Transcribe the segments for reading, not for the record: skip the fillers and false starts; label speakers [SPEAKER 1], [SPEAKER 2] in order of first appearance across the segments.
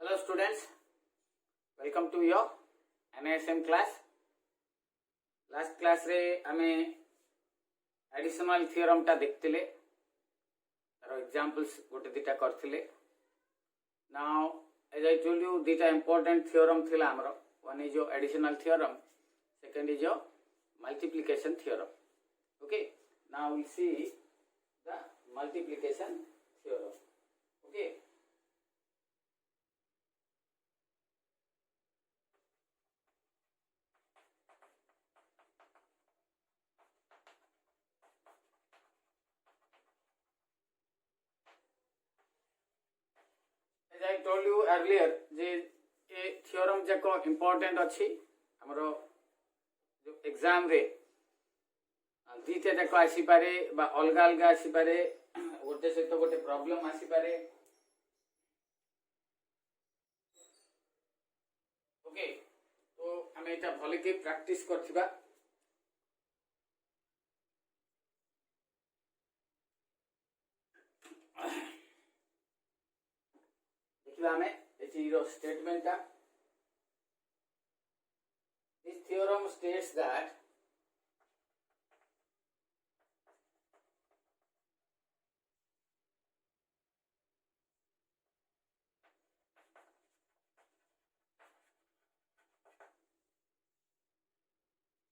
[SPEAKER 1] Hello students, welcome to your NISM class. Last class रे आमे additional theorem टा देखतिले तारो examples गोटे दिटा करथिले. Now as I told you दिटा important theorem थिला हमरो. One is your additional theorem, second is your multiplication theorem. Okay, now we see the multiplication theorem. Okay. As I told you earlier, J A theorem जाको important अच्छी हमरो जो exam रे दीटे जाको आसी पारे बा अलगा अलगा आसी पारे गोटे से तो गोटे problem आसी पारे. ओके, तो हमें इटा भले के practice करथिबा. Statement that this theorem states that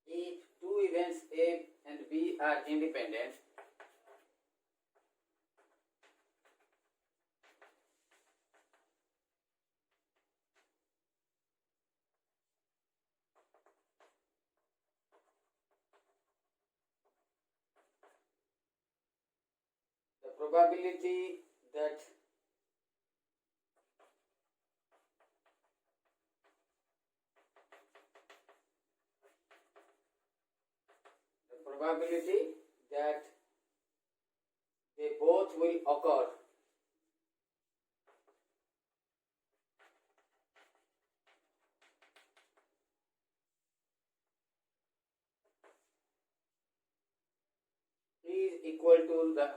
[SPEAKER 1] if two events A and B are independent, probability that they both will occur is equal to the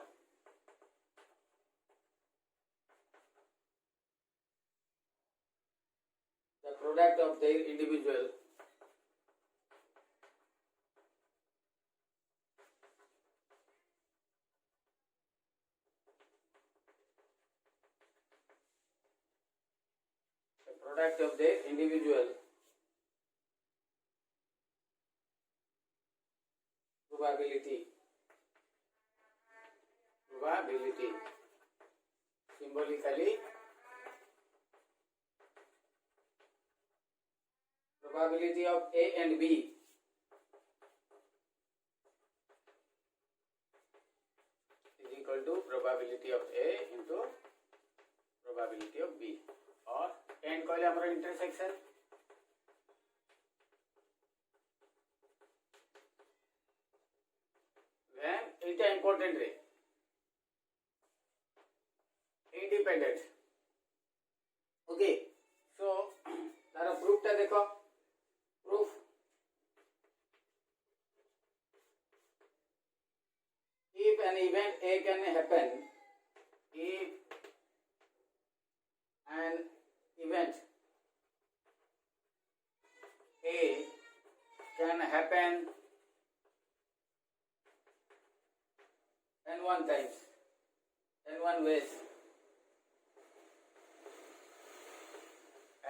[SPEAKER 1] product of their individual probability symbolically probability of A and B is equal to probability of A into probability of B, or and कहले हमर intersection when এটা important रे independent. Okay, so तारा proof टा देखो. Proof if an event A can happen, if an event A can happen n1 times, n1 ways,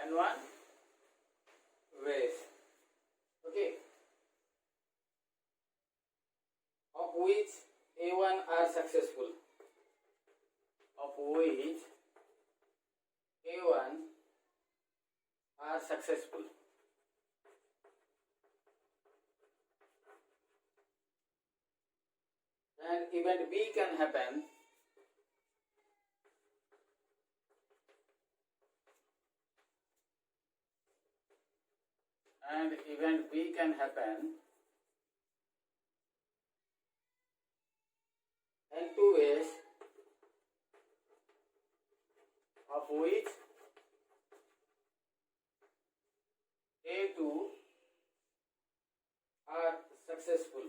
[SPEAKER 1] n1 ways. Okay, of which A1 are successful, of which A1 are successful. And event B can happen in two ways, of which A2 are successful.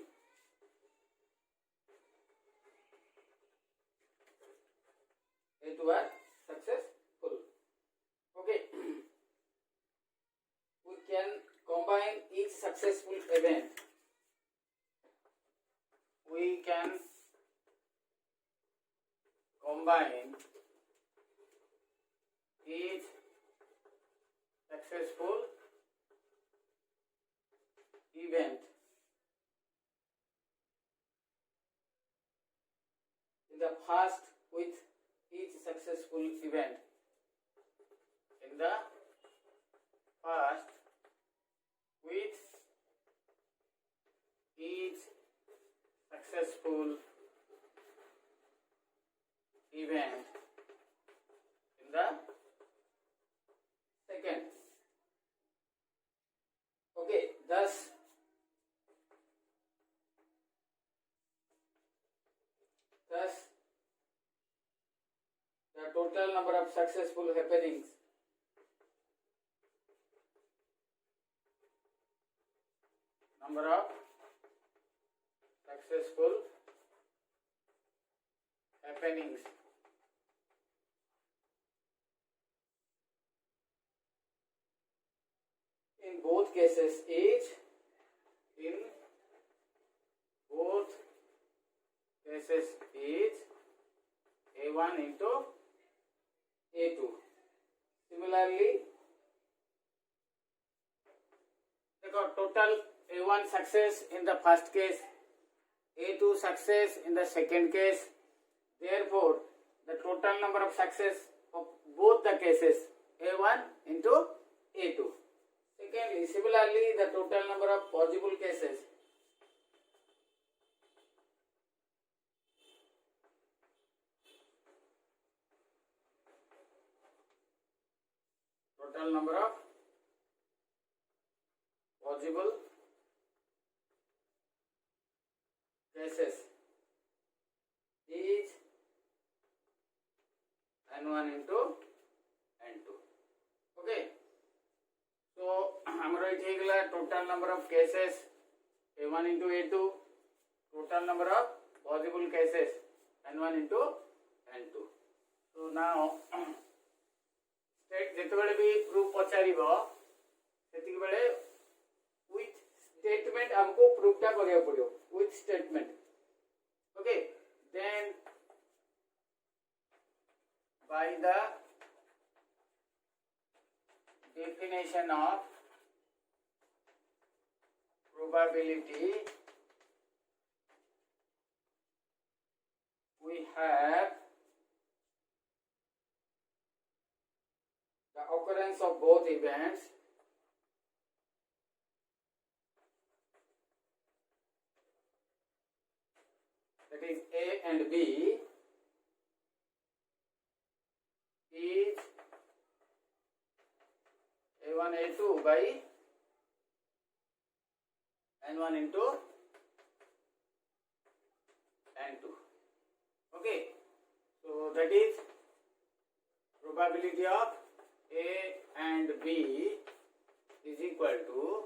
[SPEAKER 1] A2 are successful. Okay. define each successful event in the past with each successful event in the past with each successful event in the second. Okay, thus the total number of successful happenings in both cases is A1 into A2. Similarly, the total A1 success in the first case, A2 success in the second case. Therefore, the total number of success of both the cases A1 into A2. Secondly, similarly, the total number of possible cases possible cases is N1 into N2. Okay. So, हमारा ये गला total number of cases A1 into A2, total number of possible cases N1 into N2. So now state जेतबेले भी proof पचारिबो सेतिक बेले with statement हमको proof टा करिया पड़ियो with statement. Okay, then by the definition of probability we have the occurrence of both events that is A and B is A1 A2 by N1 into N2. Okay, so that is probability of A and B is equal to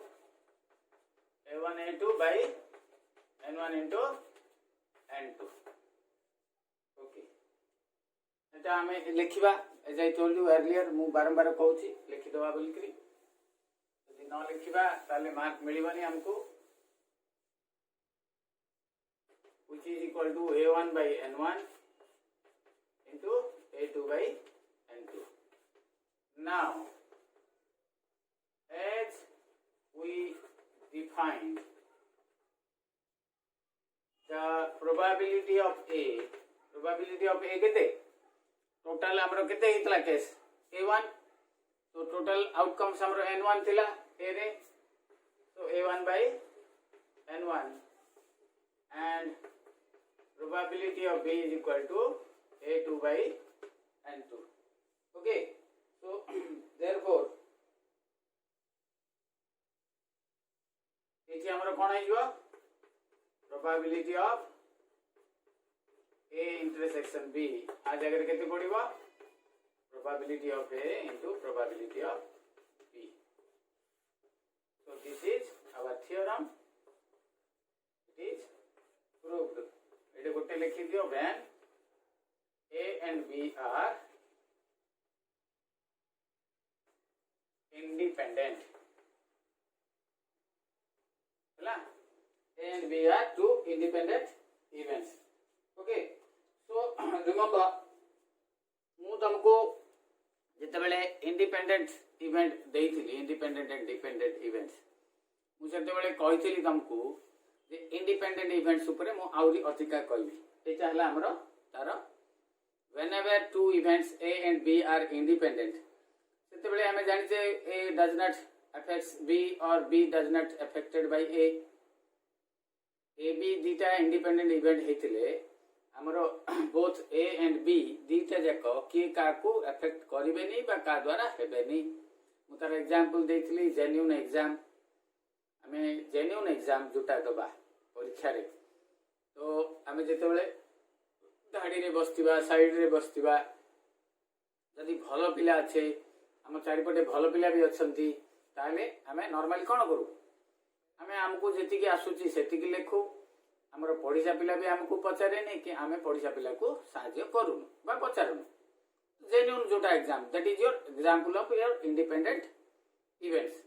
[SPEAKER 1] A1 A2 by N1 into N2. Okay, एटा हमें लिखिबा as I told you earlier मु बारंबार कहूची लिखि दवा बोल करी यदि न लिखिबा ताले मार्क मिलिबनी हमको which is equal to A1 by N1 into A2 by N2. Now as we define the probability of A केते टोटल हमरो केते हितला केस A1 तो टोटल आउटकम्स हमरो N1 थिला A रे तो A1 by N1 and probability of B is equal to A2 by N2. Okay, so therefore इति हमरो कोन आइबो probability of A intersection B आ जगह केते पड़िबो probability of A into probability of B. So this is our theorem. It is proved. एटे गोटे लिखि दियो when A and B are independent. A and B are two independent events. Okay, so remember तुमको जितेबाला independent event देती independent and dependent events मुझे कही तुमको जे independent events उपरे मु आउरी अधिका कहबी एटा हला हमरो तार whenever two events A and B are independent सेतेबेले हमें जानिचे A does not affects B or B does not affected by A B दीटा इंडिपेंडेंट इवेंट हेतिले हमरो बोथ A and B दीटा जाक किए काकू एफेक्ट करिवेनी बा का द्वारा हेबेनी मु तार एग्जांपल देथिली जेन्युइन एग्जाम हमें जेन्युइन एग्जाम जोटा दबा परीक्षा रे तो हमें जेतेबेले गाड़ी रे बसतिबा साइड रे बसतिबा जदि भल पिला अच्छे आम चारिपटे भल पिला भी अच्छी ताले आमे नॉर्मली कौन करूँ आमे आमको जी आसूची से लेखु आमर पढ़िसा पिला भी आमको पचारे कि आमे पढ़िसा पिला को साहाय्य करूँ बा पचारूनु जेन्युइन जोटा exam that is your example of your independent events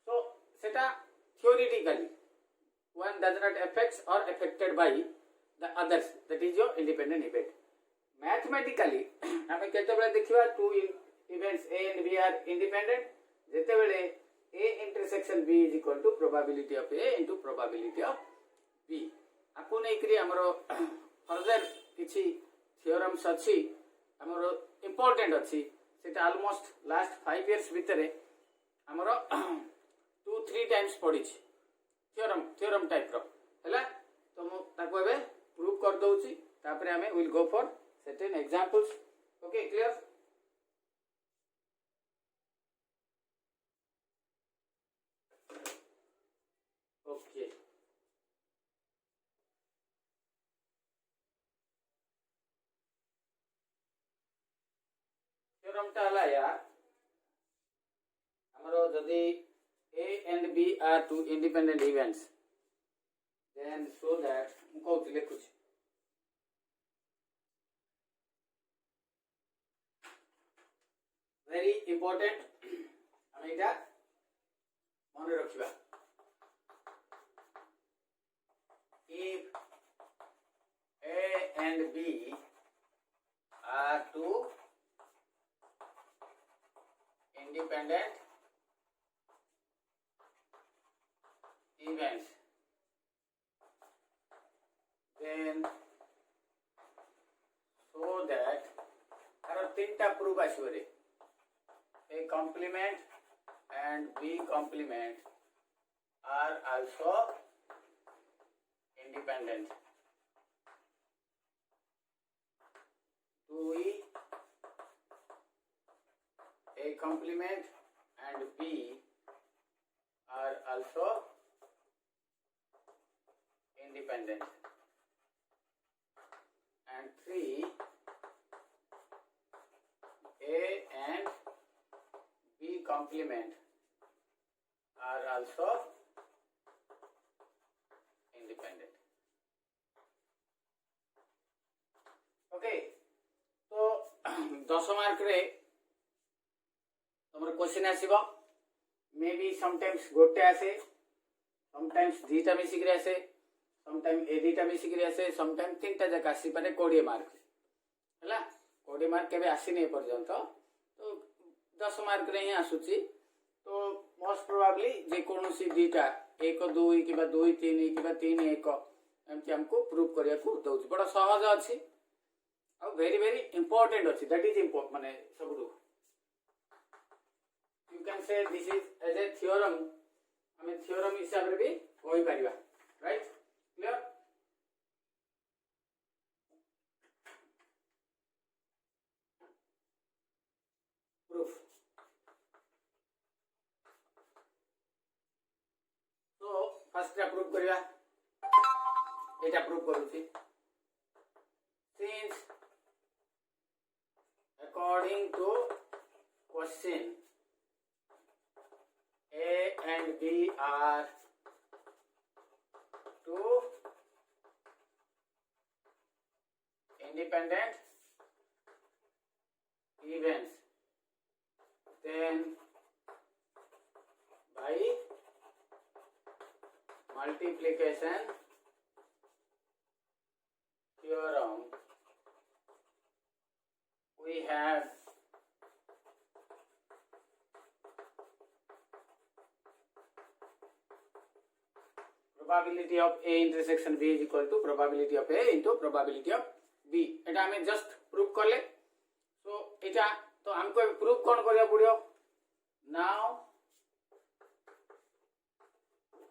[SPEAKER 1] so सेटा theoretically one does not affects or affected by the others that is your independent event mathematically हमें केतेबेले देखिबा two events A and B are independent जेतेबेले A intersection B is equal to probability of A into probability of B आपको नै करी हमरो further किछि theorems अछि हमरो important अछि सेटा ऑलमोस्ट लास्ट 5 इयर्स भितरे हमरो 2-3 टाइम्स पढ़ी थियोरम टाइप रो हैला तो मु ताको एबे प्रूव कर दउची तापरे हमें will go for certain examples okay clear okay theorem ता हला यार हमरो जदी A and B are two independent events. Then show that कुछ very important हम इटा मन रखिबा if A and B are two independent events then so that अरे तीनटा प्रूफ आसो रे A complement and B complement are also independent do we A complement and B are also independent and 3 A and B complement are also independent okay तो 10 mark रे तुमर question आसीबो may be sometimes गोटे आसे sometimes दीटा मिसिक रे आसे sometime ए दीटा मिसिक रे आसे sometime तीनटा जाक आसी पारे 20 मार्क हैला 20 मार्क केबे आसीने पर्यंत तो 10 मार्क रे ही आसुची तो मोस्ट प्रोबेबली जे कोनोसी दीटा 1 2 किबा 2 3 किबा 3 1 एमति हमको प्रूव करिया को दउची बड़ा सहज अछि आ वेरी वेरी इंपोर्टेंट अछि दैट इज इंपोर्टेंट माने सबडू you can say this is as a theorem हमें थ्योरम हिसाब रे भी होई परिबा राइट क्लियर प्रूफ तो फर्स्ट प्रूफ करिया एटा प्रूफ करूची since according to question A and B are two independent events, then by multiplication theorem we we have probability of A intersection B is equal to probability of A into probability of B. एटा हमें just prove करले. So एटा तो हमको prove कौन करिया पड़ियो? Now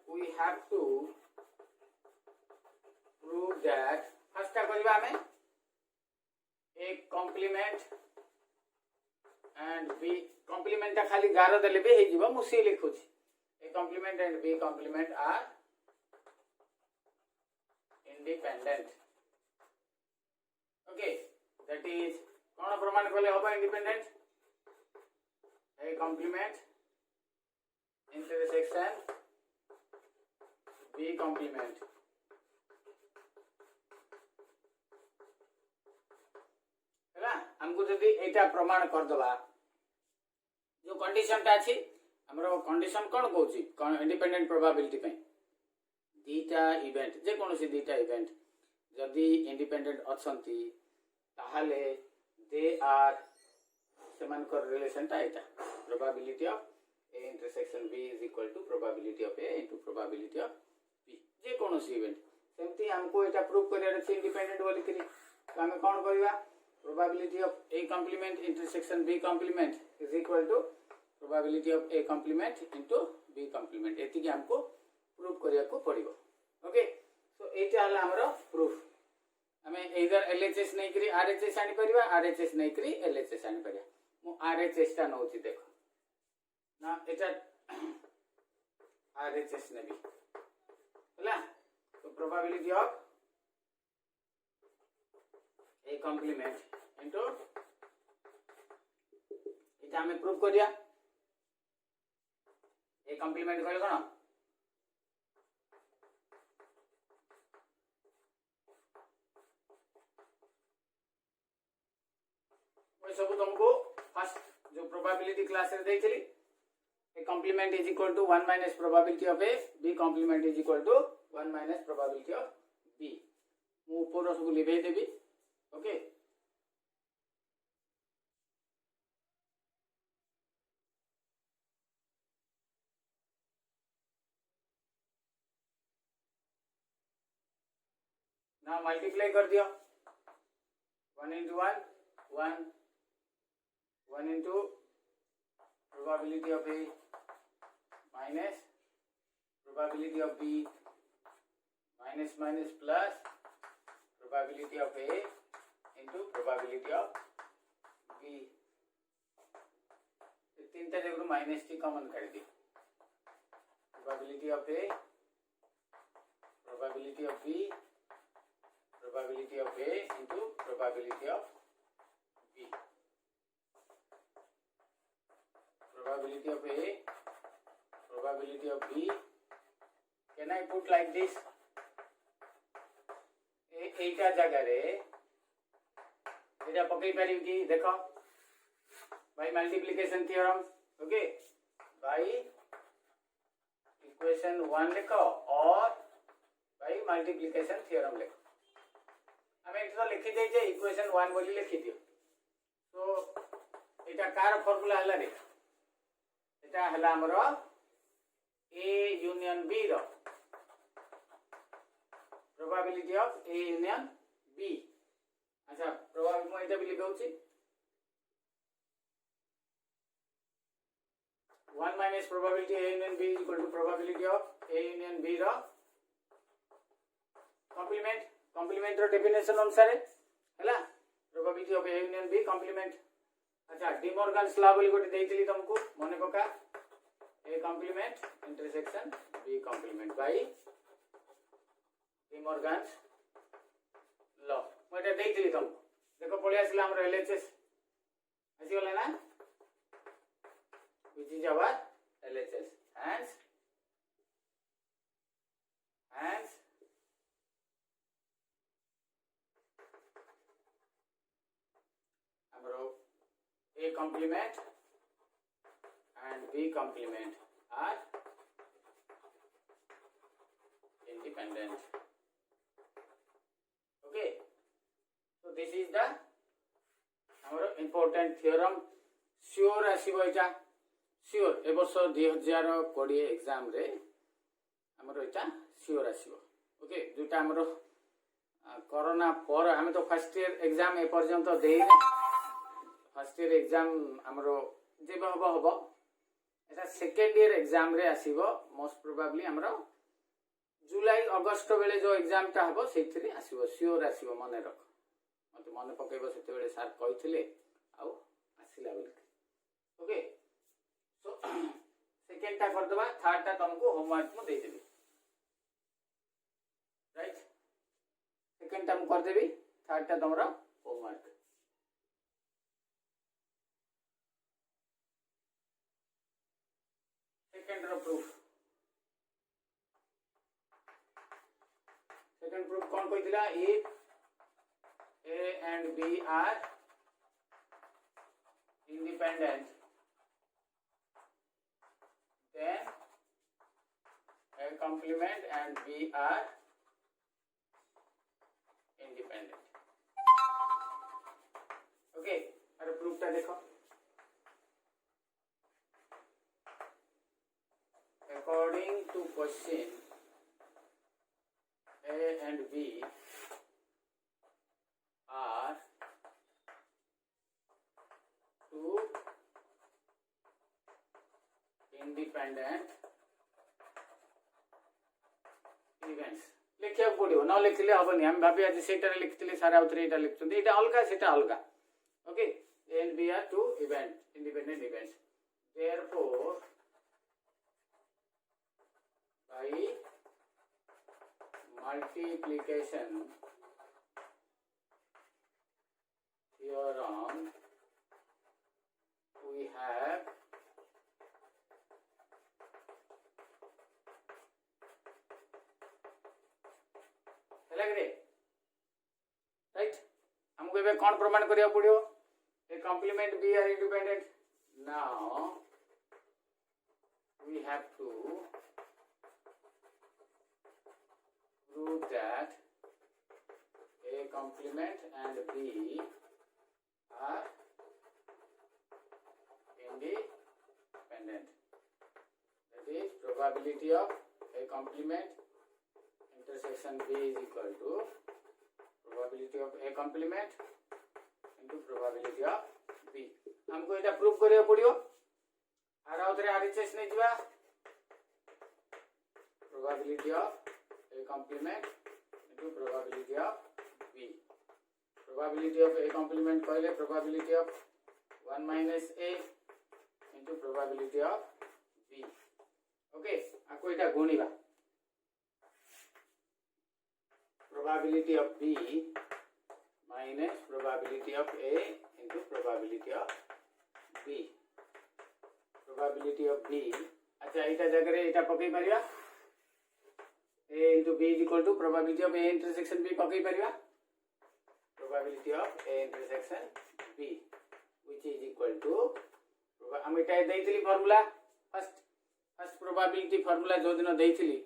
[SPEAKER 1] we have to prove that first क्या करिवा हमें A complement and B complement ता खाली गारो देले भी हे जीवो मुसी लिखुछि. A complement and B complement are independent. Okay, that is कौन प्रमाण कले होबा independent? A complement intersection B complement. हैला हमको जदी एटा प्रमाण कर दबा जो कंडीशन ता अछि हमरो कंडीशन कोन कहउछि इंडिपेंडेंट प्रोबेबिलिटी पे दीटा इवेंट जे कोनोसी दीटा इवेंट जदी इंडिपेंडेंट अछंती ताहाले दे आर समान कर रिलेशन ता एटा probability of A intersection B is equal to probability of A into probability of B जे कोनोसी इवेंट सेमती हमको एटा प्रूव करिया अछि इंडिपेंडेंट बोली करी तो हमें कोन करबा probability of A complement intersection B complement is equal to probability of A complement into B complement एति कि हमको प्रूव करिया को पड़िबो. ओके सो एटा हला हमरो प्रूफ हमें इधर LHS नै करी RHS आनी परिबा RHS नै करी LHS आनी परिबा. मु RHS ता नउछि देखो ना एटा RHS नै भी हला तो probability of A complement into इटा हमें प्रूव करिया A complement कहले कोन ओइ सब तुमको फर्स्ट जो प्रोबेबिलिटी क्लास रे देइछली A complement is equal to 1 minus probability of A B complement is equal to 1 minus probability of B मु ऊपर सब लिखै देबी. ओके now multiply कर दियो 1 into 1 1 1 into probability of A minus probability of B minus minus plus probability of A into probability of B. ये तीनटा जगह minus T common कर दी. probability of A, probability of B, probability of A into probability of B. Probability of A, probability of B. Can I put like this? एटा जगह रे एटा पकई पारी कि देखो by multiplication theorem. Okay by equation 1 लिखो और bye multiplication theorem लिखो. हम एटा लिखि दे जे इक्वेशन 1 बोली लिखि दियो. तो एटा कार फार्मूला हला रे एटा हला हमरो A union B row probability of A union B. अच्छा probability mo eta भी लिखौछि 1 minus probability A union B is equal to probability of A union B रो complement रो डेफिनेशन अनुसार हैला probability of A union B complement. अच्छा De Morgan's law बोली गोटे देइतली तुमको मने पका A complement intersection B complement by D Morgan's law मोटे देइतली तुमको देखो पळे आसला हमर LHS आसी गला ना which is our LHS hence हमरो A complement and B complement are independent. Okay, so this is the हमर इंपोर्टेंट थियोरम श्योर आसीबो एटा श्योर ए वर्ष 2020 एग्जाम रे हमर एटा श्योर आसीबो ओके जोटा हमर कोरोना पर हम तो फर्स्ट ईयर एग्जाम ए पर्यंत देई फर्स्ट ईयर एग्जाम हमर जेबो हबो एटा सेकंड ईयर एग्जाम रे आसीबो मोस्ट प्रोबेबली हमर जुलाई अगस्त बेले जो एग्जाम टा हबो सेथिरे आसीबो श्योर आसीबो मने रख मते मन पकेबो सेते बेले सर कहिथिले आउ आसीला बेले ओके सो सेकंड टा कर दबा थर्ड टा तुमको होमवर्क में दे देबी राइट सेकंड टा कर देबी थर्ड टा तुमरा होमवर्क सेकंड रो प्रूफ सेकंड प्रूफ कौन कहितला इफ A and B are independent then A complement and B are independent okay अरे प्रूफ टा देखो according to question A and B are two independent events लिखिया पड़ो न लिखले हबनी हम भाबी आज सेटा लिखतिले सारा उतरे एटा लिखछन एटा अलगा सेटा अलगा okay and B are two event independent events therefore by multiplication theorem we have right हमको ए कौन प्रमाण करिया पड़ियो A complement B are independent now we have to prove that A complement and B are independent. That is probability of A complement intersection B is equal to probability of A complement into probability of B. हमको इटा proof करिया पड़ियो आरा उतरे RHS नहीं जिबा probability of A complement into probability of B. Probability of A complement कहले probability of 1 minus A into probability of B. Okay, आको इटा गुणिबा probability of B minus probability of A into probability of B. Probability of B अच्छा इटा जगह रे इटा पकई परिया A into B is equal to probability of A intersection B पकई परिया probability of A intersection B which is equal to हम इटा देइथिली formula first probability formula जो दिन देइथिली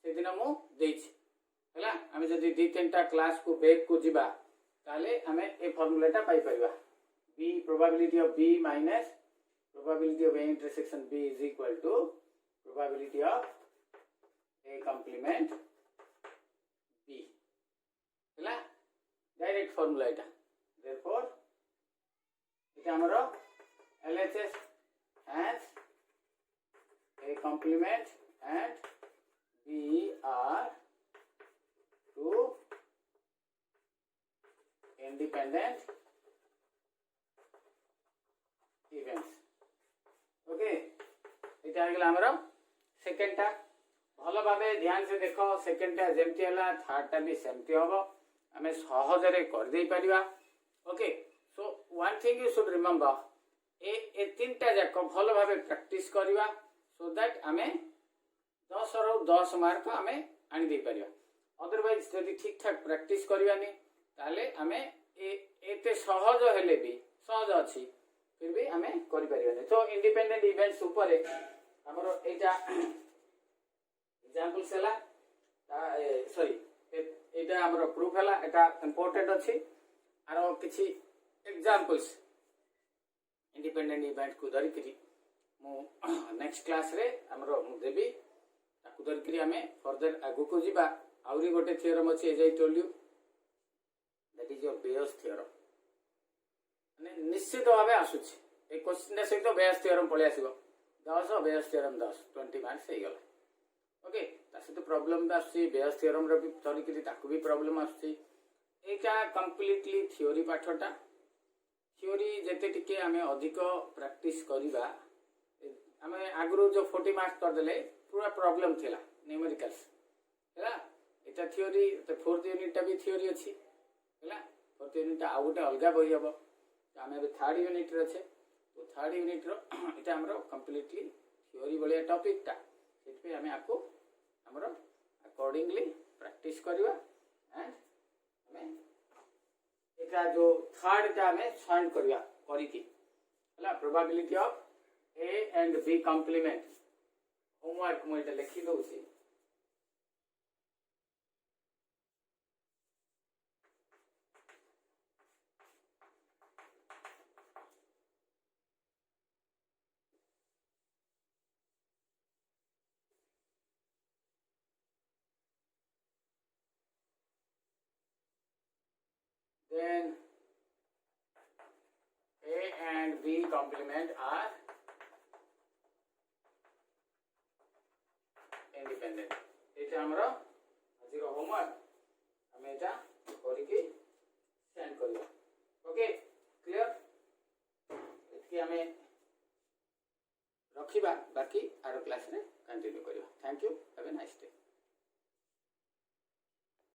[SPEAKER 1] से दिन मु देइछि हला हम जदी दी तीनटा क्लास को बैक को जिबा ताले हमें ए फार्मूलाटा पाई परिबा B probability of B minus probability of A intersection B is equal to probability of A complement B हला डायरेक्ट फार्मूला इटा therefore इटा हमरो LHS has A complement and B are two independent events okay इटा आगला हमरो second टा भलो भाबे ध्यान से देखो सेकंड टा जेमती हला थर्ड टा भी सेमती होबो हमें सहज रे कर देई परिबा okay so one thing you should remember ए तीनटा जाक भलो भाबे प्रैक्टिस करिवा सो दैट हमें 10 रो 10 मार्क हमें आनी दे परिबा अदरवाइज यदि ठीक ठाक प्रैक्टिस करिवानी ताले हमें एते सहज हेले भी सहज अछि फिर भी हमें करि परिबानी तो इंडिपेंडेंट इवेंट्स ऊपर हमरो एटा एग्जांपल सेला सॉरी एटा हमरो प्रूफ हला एटा इंपोर्टेंट अछि आरो किछि एग्जांपल्स मेन इवेंट को धरिकी मु नेक्स्ट क्लास रे हमरो देबी ताकू धरिकी आमे फर्दर आगु को जीवा आउरी गोटे थियोरम अछि as I told you that is your Bayes theorem माने निश्चित भाबे आसुछि ए क्वेश्चन सहित बेयस थियोरम पळे आसीबो 10 बेयस थियोरम 10 20 मार्क्स हे गला ओके ता सहित प्रॉब्लम भी आसुछि बेयस थियोरम रो भी धरिकी ताकू भी प्रॉब्लम आसुछि एटा कंप्लीटली थियोरी पाठटा थियोरी जेते टिके आमे अधिक प्रैक्टिस करिबा आमे आगुरु जो 40 मार्क्स कर देले पूरा प्रॉब्लम थिला न्यूमेरिकल्स हैला एटा थियोरी तो फोर्थ यूनिट टा भी थियोरी अछि हैला फोर्थ यूनिट आ गोटे अलगा बही हबो आमे अब थर्ड यूनिट रे छे तो थर्ड यूनिट रो एटा हमरो कंप्लीटली थियोरी बलिया टॉपिक टा सेट पे आमे आको हमरो अकॉर्डिंगली प्रैक्टिस करिवा एंड हमें एटा जो थर्ड टा हमें फाइंड करिया करिकी हला probability of A and B complement homework मु एटा लिखि दउसी then A and B complement are independent. एटा हमरो आज रो होमवर्क हमें एटा करिके सेंड करियो ओके क्लियर इतकी हमें रखिबा बाकी आरो क्लास रे कंटिन्यू करियो thank you have a nice day.